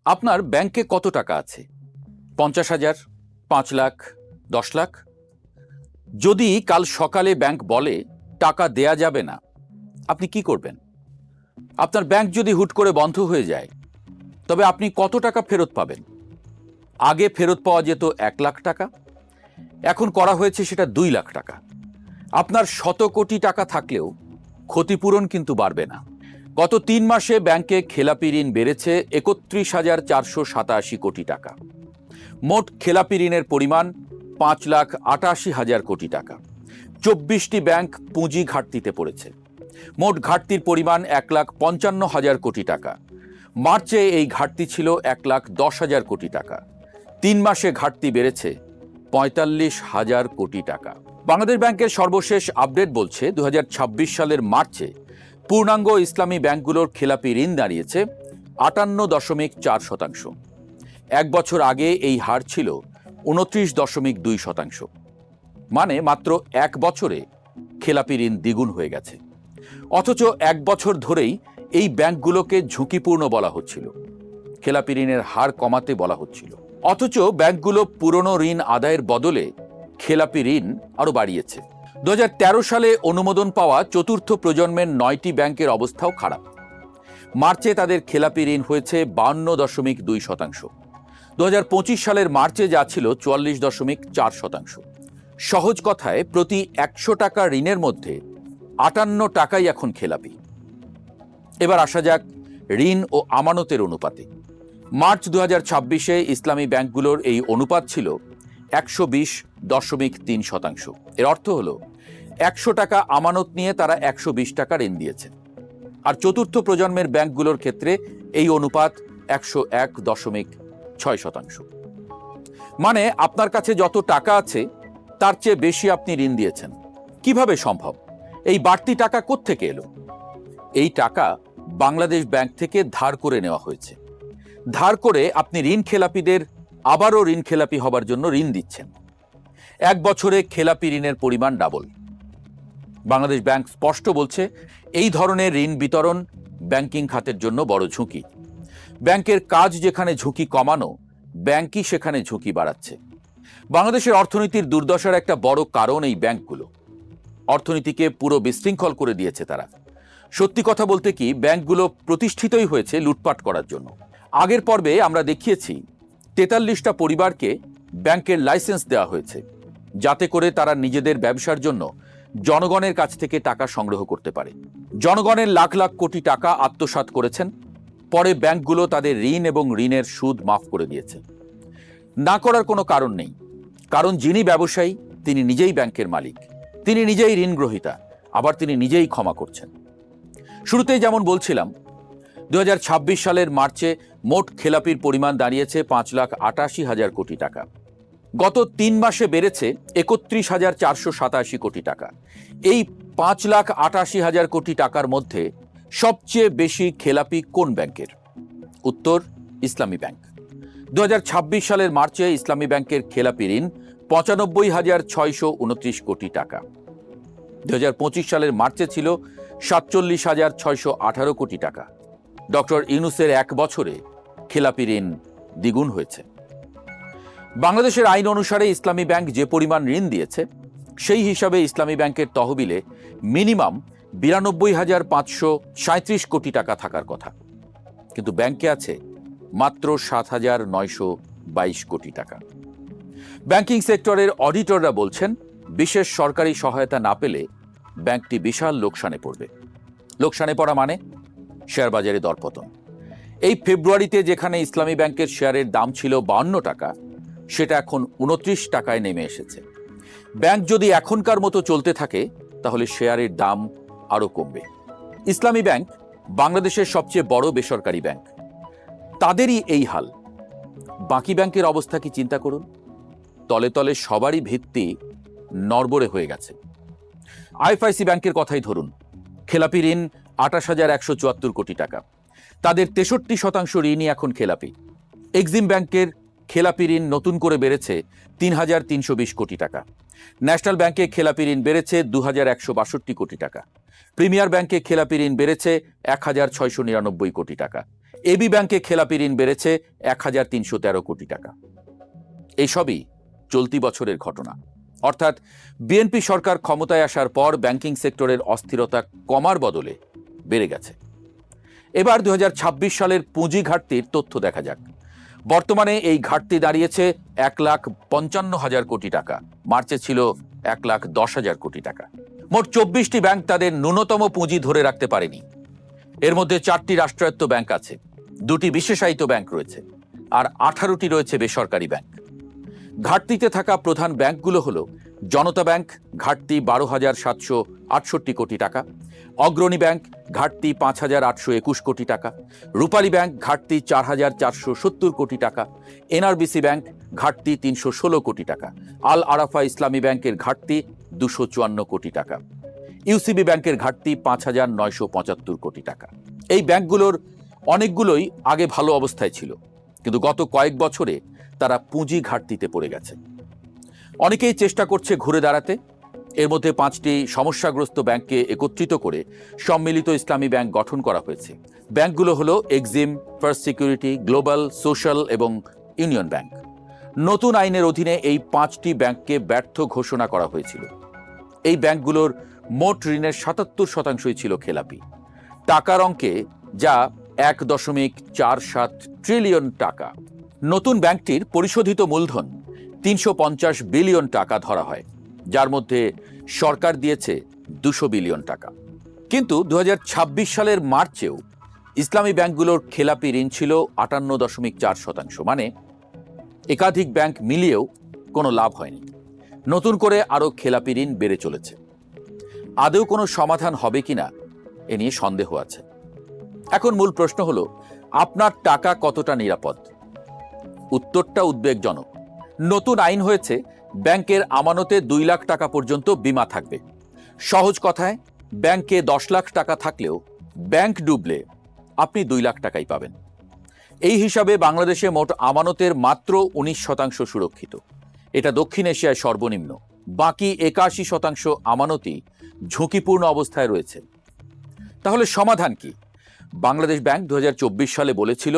আপনার ব্যাংকে কত টাকা আছে? ৫০,০০০, ৫ লাখ, ১০ লাখ? যদি কাল সকালে ব্যাংক বলে টাকা দেয়া যাবে না, আপনি কি করবেন? আপনার ব্যাংক যদি হুট করে বন্ধ হয়ে যায়, তবে আপনি কত টাকা ফেরত পাবেন? আগে ফেরত পাওয়া যেত ১ লাখ টাকা, এখন করা হয়েছে সেটা ২ লাখ টাকা। আপনার শত কোটি টাকা থাকলেও ক্ষতিপূরণ কিন্তু বাড়বে না। গত ৩ মাসে ব্যাংকে খেলাপি ঋণ বেড়েছে ৩১,৪৮৭ কোটি টাকা। মোট খেলাপি ঋণের পরিমাণ ৫,৮৮,০০০ কোটি টাকা। ২৪টি ব্যাংক পুঁজি ঘাটতিতে পড়েছে। মোট ঘাটতির পরিমাণ ১,৫৫,০০০ কোটি টাকা। মার্চে এই ঘাটতি ছিল ১,১০,০০০ কোটি টাকা। ৩ মাসে ঘাটতি বেড়েছে ৪৫,০০০ কোটি টাকা। বাংলাদেশ ব্যাংকের সর্বশেষ আপডেট বলছে ২০২৬ সালের মার্চে পূর্ণাঙ্গ ইসলামী ব্যাংকগুলোর খেলাপি ঋণ দাঁড়িয়েছে ৫৮.৪%। এক বছর আগে এই হার ছিল ২৯.২%। মানে মাত্র এক বছরে খেলাপি ঋণ দ্বিগুণ হয়ে গেছে। অথচ এক বছর ধরেই এই ব্যাংকগুলোকে ঝুঁকিপূর্ণ বলা হচ্ছিল, খেলাপি ঋণের হার কমাতে বলা হচ্ছিল। অথচ ব্যাংকগুলো পুরনো ঋণ আদায়ের বদলে খেলাপি ঋণ আরও বাড়িয়েছে। ২০১৩ সালে অনুমোদন পাওয়া চতুর্থ প্রজন্মের ৯টি ব্যাংকের অবস্থাও খারাপ। মার্চে তাদের খেলাপি ঋণ হয়েছে ৫২.২%। ২০২৫ সালের মার্চে যা ছিল ৪৪.৪%। সহজ কথায় প্রতি ১০০ টাকা ঋণের মধ্যে ৫৮ টাকাই এখন খেলাপি। এবার আসা যাক ঋণ ও আমানতের অনুপাতে। মার্চ ২০২৬-এ ইসলামী ব্যাংকগুলোর এই অনুপাত ছিল ১২০.৩%। এর অর্থ হল ১০০ টাকা আমানত নিয়ে তারা ১২০ টাকা ঋণ দিয়েছে। আর চতুর্থ প্রজন্মের ব্যাংকগুলোর ক্ষেত্রে এই অনুপাত ১০১.৬%। মানে আপনার কাছে যত টাকা আছে তার চেয়ে বেশি আপনি ঋণ দিয়েছেন। কিভাবে সম্ভব? এই বাড়তি টাকা কোত্থেকে এলো? এই টাকা বাংলাদেশ ব্যাংক থেকে ধার করে নেওয়া হয়েছে। ধার করে আপনি ঋণ খেলাপিদের আবারও ঋণ খেলাপি হবার জন্য ঋণ দিচ্ছেন। এক বছরে খেলাপি ঋণের পরিমাণ ডাবল। বাংলাদেশ ব্যাংক স্পষ্ট বলছে, এই ধরনের ঋণ বিতরণ ব্যাংকিং খাতের জন্য বড় ঝুঁকি। ব্যাংকের কাজ যেখানে ঝুঁকি কমানো, ব্যাংকই সেখানে ঝুঁকি বাড়াচ্ছে। বাংলাদেশের অর্থনীতির দুর্দশার একটা বড় কারণ এই ব্যাংকগুলো। অর্থনীতিকে পুরো বিশৃঙ্খল করে দিয়েছে তারা। সত্যি কথা বলতে কি, ব্যাংকগুলো প্রতিষ্ঠিতই হয়েছে লুটপাট করার জন্য। আগের পর্বে আমরা দেখিয়েছি ৪৩টা পরিবারকে ব্যাংকের লাইসেন্স দেওয়া হয়েছে, যাতে করে তারা নিজেদের ব্যবসার জন্য জনগণের কাছ থেকে টাকা সংগ্রহ করতে পারে। জনগণের লাখ লাখ কোটি টাকা আত্মসাৎ করেছেন। পরে ব্যাংকগুলো তাদের ঋণ এবং ঋণের সুদ মাফ করে দিয়েছে। না করার কোনো কারণ নেই, কারণ যিনি ব্যবসায়ী তিনি নিজেই ব্যাংকের মালিক, তিনি নিজেই ঋণ গ্রহীতা, আবার তিনি নিজেই ক্ষমা করছেন। শুরুতেই যেমন বলছিলাম, ২০২৬ সালের মার্চে মোট খেলাপির পরিমাণ দাঁড়িয়েছে ৫,৮৮,০০০ কোটি টাকা। গত ৩ মাসে বেড়েছে ৩১,৪৮৭ কোটি টাকা। এই ৫,৮৮,০০০ কোটি টাকার মধ্যে সবচেয়ে বেশি খেলাপি কোন ব্যাংকের? উত্তর, ইসলামী ব্যাংক। ২০২৬ সালের মার্চে ইসলামী ব্যাংকের খেলাপি ঋণ ৯৫,৬২৯ কোটি টাকা। ২০২৫ সালের মার্চে ছিল ৪৭,৬১৮ কোটি টাকা। ডক্টর ইউনূসের এক বছরে খেলাপি ঋণ দ্বিগুণ হয়েছে। বাংলাদেশের আইন অনুসারে ইসলামী ব্যাংক যে পরিমাণ ঋণ দিয়েছে, সেই হিসাবে ইসলামী ব্যাংকের তহবিলে মিনিমাম ৯২,৫৩৭ কোটি টাকা থাকার কথা, কিন্তু ব্যাংকে আছে মাত্র ৭,৯২২ কোটি টাকা। ব্যাংকিং সেক্টরের অডিটররা বলছেন, বিশেষ সরকারি সহায়তা না পেলে ব্যাংকটি বিশাল লোকসানে পড়বে। লোকসানে পড়া মানে শেয়ার বাজারে দরপতন। এই ফেব্রুয়ারিতে যেখানে ইসলামী ব্যাংকের শেয়ারের দাম ছিল ৫২ টাকা, সেটা এখন ২৯ টাকায় নেমে এসেছে। ব্যাংক যদি এখনকার মতো চলতে থাকে, তাহলে শেয়ারের দাম আরও কমবে। ইসলামী ব্যাংক বাংলাদেশের সবচেয়ে বড় বেসরকারি ব্যাংক, তাদেরই এই হাল। বাকি ব্যাংকের অবস্থা কি চিন্তা করুন। তলে তলে সবারই ভিত্তি নড়বড়ে হয়ে গেছে। আইএফআইসি ব্যাংকের কথাই ধরুন, খেলাপি ঋণ ২৮,১৭৪ কোটি টাকা। তাদের ৬৩% ঋণই এখন খেলাপি। এক্সিম ব্যাংকের খেলাপি ঋণ নতুন করে বেড়েছে ৩,৩২০ কোটি টাকা। ন্যাশনাল ব্যাংকে খেলাপি ঋণ বেড়েছে ২,১৬২ কোটি টাকা। প্রিমিয়ার ব্যাংকে খেলাপি ঋণ বেড়েছে ১,৬৯৯ কোটি টাকা। এবি ব্যাংকে খেলাপি ঋণ বেড়েছে 1,313 কোটি টাকা। এইসবই চলতি বছরের ঘটনা। অর্থাৎ বিএনপি সরকার ক্ষমতায় আসার পর ব্যাংকিং সেক্টরের অস্থিরতা কমার বদলে বেড়ে গেছে। এবার 2026 সালের পুঁজি ঘাটতির তথ্য দেখা যাক। বর্তমানে এই ঘাটতি দাঁড়িয়েছে 1,55,000 কোটি টাকা। মার্চে ছিল 1,10,000 কোটি টাকা। মোট 24টি ব্যাংক তাদের ন্যূনতম পুঁজি ধরে রাখতে পারেনি। এর মধ্যে 4টি রাষ্ট্রায়ত্ত ব্যাংক আছে, 2টি বিশেষায়িত ব্যাংক রয়েছে, আর 18টি রয়েছে বেসরকারি ব্যাংক। ঘাটতিতে থাকা প্রধান ব্যাংকগুলো হলো জনতা ব্যাংক, ঘাটতি 12,768 কোটি টাকা, অগ্রণী ব্যাংক, ঘাটতি 5,821 কোটি টাকা, রূপালী ব্যাংক, ঘাটতি 4,470 কোটি টাকা, এনআরবিসি ব্যাংক, ঘাটতি 316 কোটি টাকা, আল আরাফা ইসলামী ব্যাংকের ঘাটতি 254 কোটি টাকা, ইউসিবি ব্যাংকের ঘাটতি 5,975 কোটি টাকা। এই ব্যাংকগুলোর অনেকগুলোই আগে ভালো অবস্থায় ছিল, কিন্তু গত কয়েক বছরে তারা পুঁজি ঘাটতিতে পড়ে গেছে। অনেকেই চেষ্টা করছে ঘুরে দাঁড়াতে। এর মধ্যে 5টি সমস্যাগ্রস্ত ব্যাংককে একত্রিত করে সম্মিলিত ইসলামী ব্যাংক গঠন করা হয়েছে। ব্যাংকগুলো হলো Exim, first security, global, social এবং ইউনিয়ন ব্যাংক। নতুন আইনের অধীনে এই 5টি ব্যাংককে ব্যর্থ ঘোষণা করা হয়েছিল। এই ব্যাংকগুলোর মোট ঋণের 77% ছিল খেলাপি টাকার অঙ্কে, যা 1.47 ট্রিলিয়ন টাকা। নতুন ব্যাংকটির পরিশোধিত মূলধন 350 বিলিয়ন টাকা ধরা হয়, যার মধ্যে সরকার দিয়েছে 200 বিলিয়ন টাকা। কিন্তু 2026 সালের মার্চেও ইসলামী ব্যাংকগুলোর খেলাপি ঋণ ছিল 58.4%, মানে একাধিক ব্যাংক মিলিয়েও কোনো লাভ হয়নি। নতুন করে আরও খেলাপি ঋণ বেড়ে চলেছে। আদৌ কোনো সমাধান হবে কিনা এ নিয়ে সন্দেহ আছে। এখন মূল প্রশ্ন হলো, আপনার টাকা কতটা নিরাপদ? উত্তরটা উদ্বেগজনক। নতুন আইন হয়েছে, ব্যাংকের আমানতে 2 লাখ টাকা পর্যন্ত বীমা থাকবে। সহজ কথায়, ব্যাংকে 10 লাখ টাকা থাকলেও ব্যাংক ডুবলে আপনি 2 লাখ টাকাই পাবেন। এই হিসাবে বাংলাদেশে মোট আমানতের মাত্র 19% সুরক্ষিত। এটা দক্ষিণ এশিয়ায় সর্বনিম্ন। বাকি 81% আমানতই ঝুঁকিপূর্ণ অবস্থায় রয়েছে। তাহলে সমাধান কি? বাংলাদেশ ব্যাংক 2024 সালে বলেছিল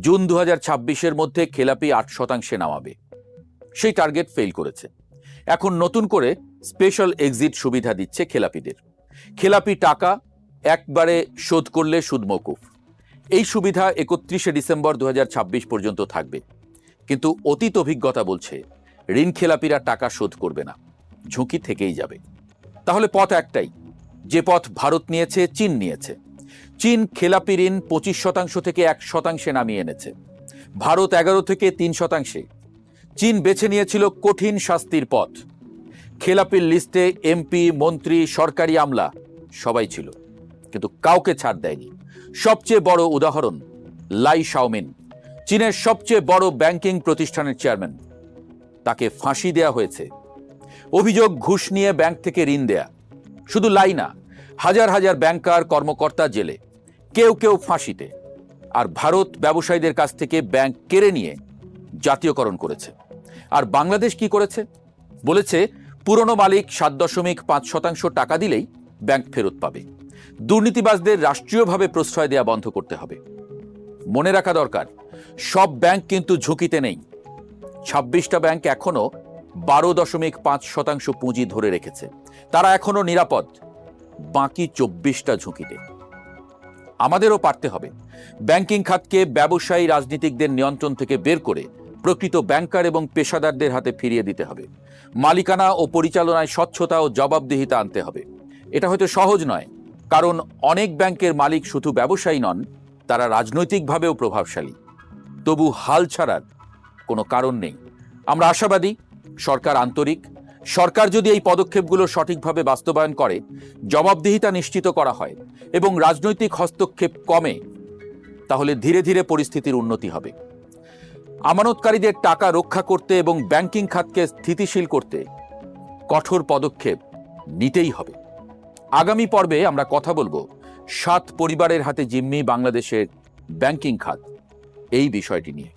জুন 2026-এর মধ্যে খেলাপি 8% নামাবে। সেই টার্গেট ফেল করেছে। এখন নতুন করে স্পেশাল এক্সিট সুবিধা দিচ্ছে খেলাপিদের। খেলাপি টাকা একবারে শোধ করলে সুদ মওকুফ। এই সুবিধা 31শে ডিসেম্বর 2026 পর্যন্ত থাকবে। কিন্তু অতীত অভিজ্ঞতা বলছে ঋণ খেলাপিরা টাকা শোধ করবে না, ঝুঁকি থেকেই যাবে। তাহলে পথ একটাই, যে পথ ভারত নিয়েছে, চীন নিয়েছে। চীন খেলাপি ঋণ 25% থেকে 1% নামিয়ে এনেছে, ভারত 11 থেকে 3%। চীন বেছে নিয়েছিল কঠিন শাস্তির পথ। খেলাপির লিস্টে এমপি, মন্ত্রী, সরকারি আমলা সবাই ছিল, কিন্তু কাউকে ছাড় দেয়নি। সবচেয়ে বড় উদাহরণ লাই শাওমিন, চীনের সবচেয়ে বড় ব্যাংকিং প্রতিষ্ঠানের চেয়ারম্যান। তাকে ফাঁসি দেয়া হয়েছে। অভিযোগ ঘুষ নিয়ে ব্যাংক থেকে ঋণ দেয়া। শুধু লাই না, হাজার হাজার ব্যাংকার, কর্মকর্তা জেলে, কেউ কেউ ফাঁসিতে। আর ভারত ব্যবসায়ীদের কাছ থেকে ব্যাংক কেড়ে নিয়ে জাতীয়করণ করেছে। আর বাংলাদেশ কি করেছে? বলেছে পুরনো মালিক 7.5% টাকা দিলেই ব্যাংক ফেরত পাবে। দুর্নীতিবাজদের রাষ্ট্রীয়ভাবে প্রশ্রয় দেয়া বন্ধ করতে হবে। মনে রাখা দরকার, সব ব্যাংক কিন্তু ঝুঁকিতে নেই। 26টা ব্যাংক এখনো 12.5% পুঁজি ধরে রেখেছে। তারা এখনো নিরাপদ। বাকি 24টা ঝুঁকিতে। আমাদেরও পারতে হবে। ব্যাংকিং খাতকে ব্যবসায়ী, রাজনীতিকদের নিয়ন্ত্রণ থেকে বের করে প্রকৃত ব্যাংকার এবং পেশাদারদের হাতে ফিরিয়ে দিতে হবে। মালিকানা ও পরিচালনায় স্বচ্ছতা ও জবাবদিহিতা আনতে হবে। এটা হয়তো সহজ নয়, কারণ অনেক ব্যাংকের মালিক শুধু ব্যবসায়ী নন, তারা রাজনৈতিকভাবেও প্রভাবশালী। তবু হাল ছাড়ার কোনো কারণ নেই। আমরা আশাবাদী সরকার আন্তরিক। সরকার যদি এই পদক্ষেপগুলো সঠিকভাবে বাস্তবায়ন করে, জবাবদিহিতা নিশ্চিত করা হয় এবং রাজনৈতিক হস্তক্ষেপ কমে, তাহলে ধীরে ধীরে পরিস্থিতির উন্নতি হবে। আমানতকারীদের টাকা রক্ষা করতে এবং ব্যাংকিং খাতকে স্থিতিশীল করতে কঠোর পদক্ষেপ নিতেই হবে। আগামী পর্বে আমরা কথা বলবো 7 পরিবারের হাতে জিম্মি বাংলাদেশের ব্যাংকিং খাত, এই বিষয়টি নিয়ে।